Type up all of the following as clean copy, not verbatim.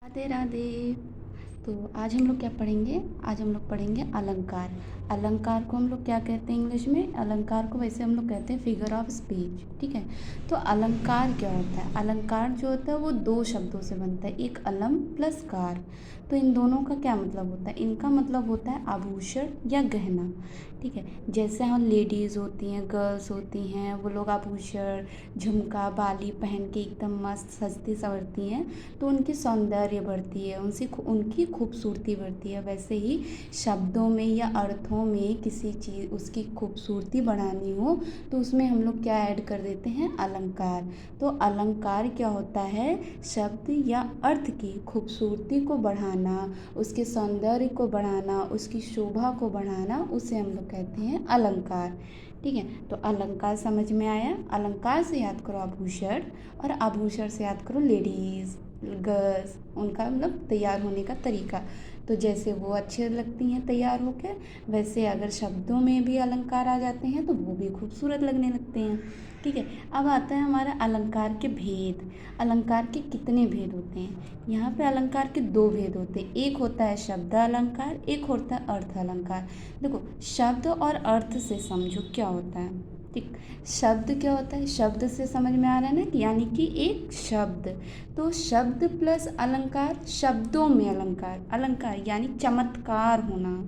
राधे राधे। तो आज हम लोग क्या पढ़ेंगे? आज हम लोग पढ़ेंगे अलंकार। अलंकार को हम लोग क्या कहते हैं इंग्लिश में? अलंकार को वैसे हम लोग कहते हैं फिगर ऑफ स्पीच। ठीक है। तो अलंकार क्या होता है? अलंकार जो होता है वो दो शब्दों से बनता है, एक अलम प्लस कार। तो इन दोनों का क्या मतलब होता है? इनका मतलब होता है आभूषण या गहना। ठीक है। जैसे हम लेडीज़ होती हैं, गर्ल्स होती हैं, वो लोग आभूषण, झुमका, बाली पहन के एकदम मस्त सजती संवरती हैं, तो उनकी सौंदर्य बढ़ती है, उनकी खूबसूरती बढ़ती है। वैसे ही शब्दों में या अर्थों में किसी चीज़ उसकी खूबसूरती बढ़ानी हो तो उसमें हम लोग क्या ऐड कर देते हैं? अलंकार। तो अलंकार क्या होता है? शब्द या अर्थ की खूबसूरती को बढ़ाना, उसके सौंदर्य को बढ़ाना, उसकी शोभा को बढ़ाना, उसे हम लोग कहते हैं अलंकार। ठीक है। तो अलंकार समझ में आया? अलंकार से याद करो आभूषण, और आभूषण से याद करो लेडीज़, गर्ल्स, उनका मतलब तैयार होने का तरीका। तो जैसे वो अच्छे लगती हैं तैयार होकर, वैसे अगर शब्दों में भी अलंकार आ जाते हैं तो वो भी खूबसूरत लगने लगते हैं। ठीक है। अब आता है हमारा अलंकार के भेद। अलंकार के कितने भेद होते हैं? यहाँ पे अलंकार के दो भेद होते हैं। एक होता है शब्द अलंकार, एक होता है अर्थ अलंकार। देखो, शब्द और अर्थ से समझो क्या होता है। ठीक। शब्द क्या होता है? शब्द से समझ में आ रहा है ना, यानी कि एक शब्द। तो शब्द प्लस अलंकार, शब्दों में अलंकार। अलंकार यानी चमत्कार होना।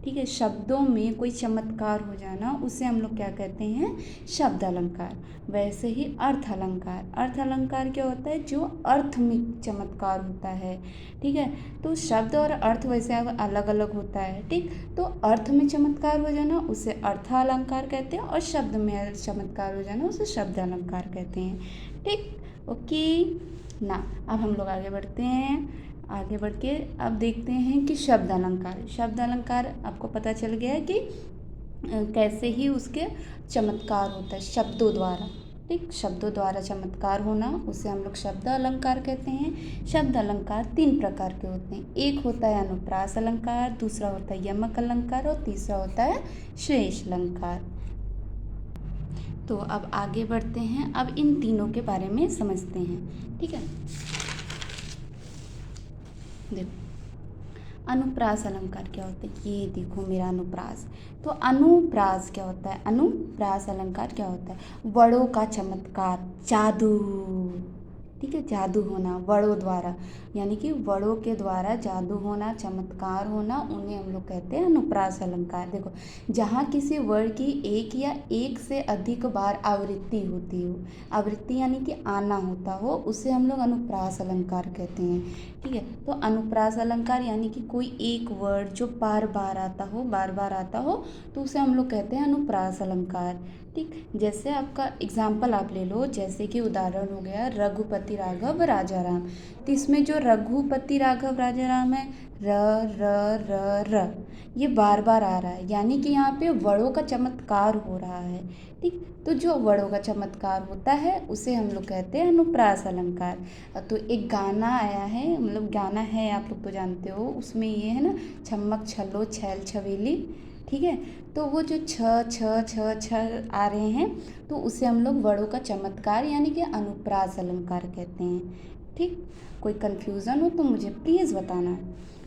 ठीक है। शब्दों में कोई चमत्कार हो जाना, उसे हम लोग क्या कहते हैं? शब्द अलंकार। वैसे ही अर्थ अलंकार। अर्थ अलंकार क्या होता है? जो अर्थ में चमत्कार होता है। ठीक है। तो शब्द और अर्थ वैसे अलग अलग होता है। ठीक। तो अर्थ में चमत्कार हो जाना उसे अर्थ अलंकार कहते हैं, और शब्द में चमत्कार हो जाना उसे शब्द अलंकार कहते हैं। ठीक। ओके ना। अब हम लोग आगे बढ़ते हैं। आगे बढ़ के अब देखते हैं कि शब्द अलंकार। शब्द अलंकार आपको पता चल गया है कि कैसे ही उसके चमत्कार होता है शब्दों द्वारा। ठीक। शब्दों द्वारा चमत्कार होना उसे हम लोग शब्द अलंकार कहते हैं। शब्द अलंकार तीन प्रकार के होते हैं। एक होता है अनुप्रास अलंकार, दूसरा होता है यमक अलंकार, और तीसरा होता है श्लेष अलंकार। तो अब आगे बढ़ते हैं। अब इन तीनों के बारे में समझते हैं। ठीक है। देखो, अनुप्रास अलंकार क्या होता है? ये देखो मेरा अनुप्रास। तो अनुप्रास क्या होता है? अनुप्रास अलंकार क्या होता है? वर्णों का चमत्कार, जादू। ठीक है। जादू होना वर्णों द्वारा, यानी कि वर्णों के द्वारा जादू होना, चमत्कार होना, उन्हें हम लोग कहते हैं अनुप्रास अलंकार। देखो, जहाँ किसी वर्ण की एक या एक से अधिक बार आवृत्ति होती हो, आवृत्ति यानी कि आना होता हो, उसे हम लोग अनुप्रास अलंकार कहते हैं। ठीक है। तो अनुप्रास अलंकार यानी कि कोई एक वर्ड जो बार बार आता हो, बार बार आता हो, तो उसे हम लोग कहते हैं अनुप्रास अलंकार। ठीक। जैसे आपका एग्जाम्पल आप ले लो, जैसे कि उदाहरण हो गया रघुपति राघव राजा राम। तो इसमें जो रघुपति राघव राजा राम है, र र र र, ये बार बार आ रहा है, यानी कि यहाँ पे वर्णों का चमत्कार हो रहा है। ठीक। तो जो वर्णों का चमत्कार होता है उसे हम लोग कहते हैं अनुप्रास अलंकार। तो एक गाना आया है, मतलब गाना है, आप लोग तो जानते हो, उसमें ये है ना, छम्मक छल्लो छैल छबीली। ठीक है। तो वो जो छ छ छ छ आ रहे हैं, तो उसे हम लोग वर्णों का चमत्कार यानी कि अनुप्रास अलंकार कहते हैं। ठीक। कोई कन्फ्यूज़न हो तो मुझे प्लीज़ बताना।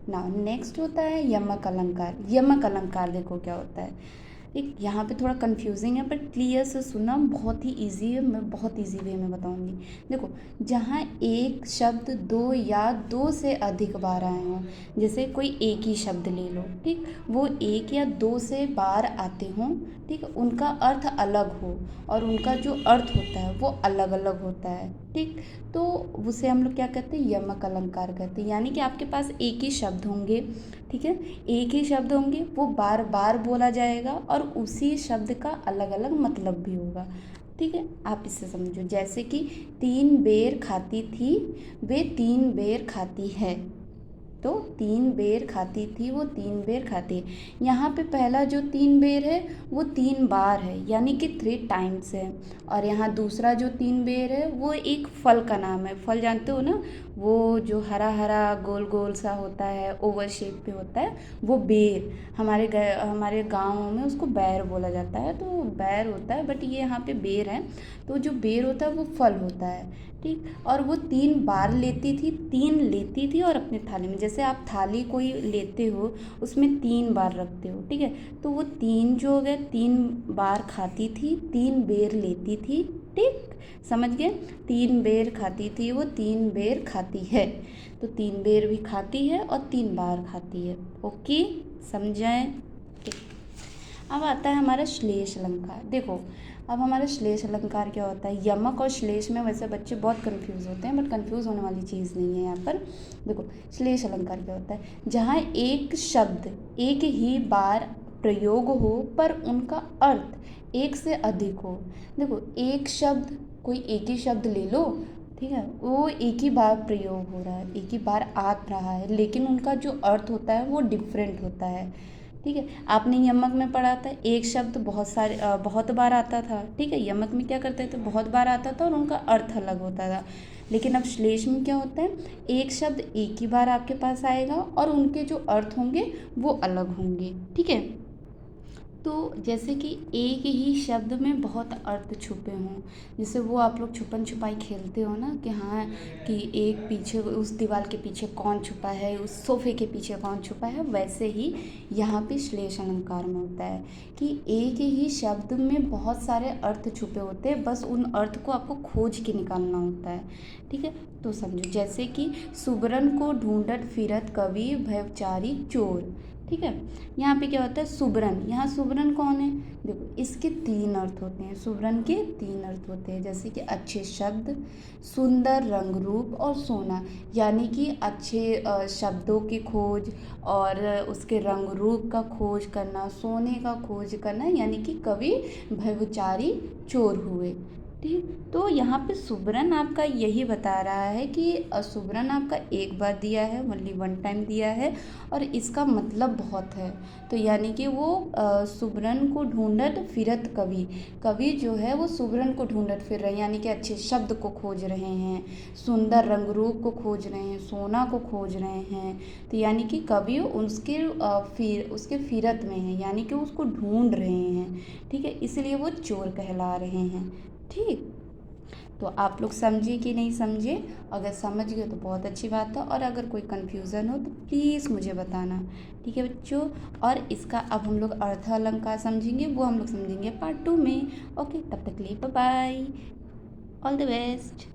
ना, नेक्स्ट होता है यमक अलंकार। यमक अलंकार देखो क्या होता है। एक यहाँ पे थोड़ा कंफ्यूजिंग है, बट क्लियर से सुनना, बहुत ही इजी है, मैं बहुत इजी वे में बताऊंगी। देखो, जहाँ एक शब्द दो या दो से अधिक बार आए हों, जैसे कोई एक ही शब्द ले लो, ठीक, वो एक या दो से बार आते हों, ठीक, उनका अर्थ अलग हो, और उनका जो अर्थ होता है वो अलग अलग होता है। ठीक। तो उसे हम लोग क्या कहते हैं? यमक अलंकार कहते हैं। यानी कि आपके पास एक ही शब्द होंगे, ठीक है, एक ही शब्द होंगे, वो बार बार बोला जाएगा, और उसी शब्द का अलग अलग मतलब भी होगा। ठीक है। आप इससे समझो, जैसे कि 3 बेर खाती थी, वे 3 बेर खाती है। तो 3 बेर खाती थी, वो 3 बेर खाती है। यहाँ पे पहला जो 3 बेर है वो 3 बार है, यानी कि 3 टाइम्स है। और यहाँ दूसरा जो 3 बेर है वो एक फल का नाम है। फल जानते हो ना, वो जो हरा हरा गोल गोल सा होता है, ओवल शेप पे होता है, वो बेर, हमारे गाँव में उसको बैर बोला जाता है, तो बैर होता है, बट ये यहाँ पे बेर है। तो जो बेर होता है वो फल होता है, ठीक। और वो 3 बार लेती थी, 3 लेती थी और अपने थाली में, जैसे आप थाली कोई लेते हो उसमें 3 बार रखते हो, ठीक है। तो वो 3 जो हो गए, 3 बार खाती थी, 3 बेर लेती थी, ठीक, समझ गए। 3 बेर खाती थी वो, 3 बेर खाती है, तो 3 बेर भी खाती है और 3 बार खाती है। ओके, समझाएं। ठीक। अब आता है हमारा श्लेष अलंकार। देखो, अब हमारा श्लेष अलंकार क्या होता है। यमक और श्लेष में वैसे बच्चे बहुत कंफ्यूज होते हैं, बट कंफ्यूज होने वाली चीज़ नहीं है यहाँ पर। देखो, श्लेष अलंकार क्या होता है, जहाँ एक शब्द एक ही बार प्रयोग हो पर उनका अर्थ एक से अधिक हो। देखो, एक शब्द, कोई एक ही शब्द ले लो, ठीक है, वो एक ही बार प्रयोग हो रहा है, एक ही बार आ रहा है, लेकिन उनका जो अर्थ होता है वो डिफरेंट होता है, ठीक है। आपने यमक में पढ़ा था, एक शब्द बहुत बार आता था, ठीक है। यमक में क्या करते थे, बहुत बार आता था और उनका अर्थ अलग होता था। लेकिन अब श्लेष में क्या होता है, एक शब्द एक ही बार आपके पास आएगा और उनके जो अर्थ होंगे वो अलग होंगे, ठीक है। तो जैसे कि एक ही शब्द में बहुत अर्थ छुपे हों, जैसे वो आप लोग छुपन छुपाई खेलते हो ना, कि हाँ, कि एक पीछे, उस दीवार के पीछे कौन छुपा है, उस सोफे के पीछे कौन छुपा है, वैसे ही यहाँ पे श्लेष अलंकार में होता है कि एक ही शब्द में बहुत सारे अर्थ छुपे होते हैं, बस उन अर्थ को आपको खोज के निकालना होता है, ठीक है। तो समझो, जैसे कि सुबरन को ढूंढत फिरत कवि भवचारी चोर, ठीक है। यहाँ पे क्या होता है, सुबरन, यहाँ सुबरन कौन है, देखो इसके 3 अर्थ होते हैं, सुबरन के 3 अर्थ होते हैं, जैसे कि अच्छे शब्द, सुंदर रंग रूप और सोना, यानी कि अच्छे शब्दों की खोज और उसके रंग रूप का खोज करना, सोने का खोज करना, यानी कि कवि भवचारी चोर हुए, ठीक। तो यहाँ पे सुबरन आपका यही बता रहा है कि सुबरन आपका एक बार दिया है, ओनली 1 टाइम दिया है, और इसका मतलब बहुत है। तो यानी कि वो सुबरन को ढूंढत फिरत कवि, कवि जो है वो सुबरन को ढूंढत फिर रहे हैं, यानी कि अच्छे शब्द को खोज रहे हैं, सुंदर रंग रूप को खोज रहे हैं, सोना को खोज रहे हैं। तो यानी कि कवि उसके फिरत में है, यानी कि उसको ढूंढ रहे हैं, ठीक है, इसलिए वो चोर कहला रहे हैं, ठीक। तो आप लोग समझे कि नहीं समझे, अगर समझ गए तो बहुत अच्छी बात है, और अगर कोई कन्फ्यूज़न हो तो प्लीज़ मुझे बताना, ठीक है बच्चों। और इसका अब हम लोग अर्थ अलंकार समझेंगे, वो हम लोग समझेंगे पार्ट 2 में। ओके, तब तक के लिए bye bye, all the best.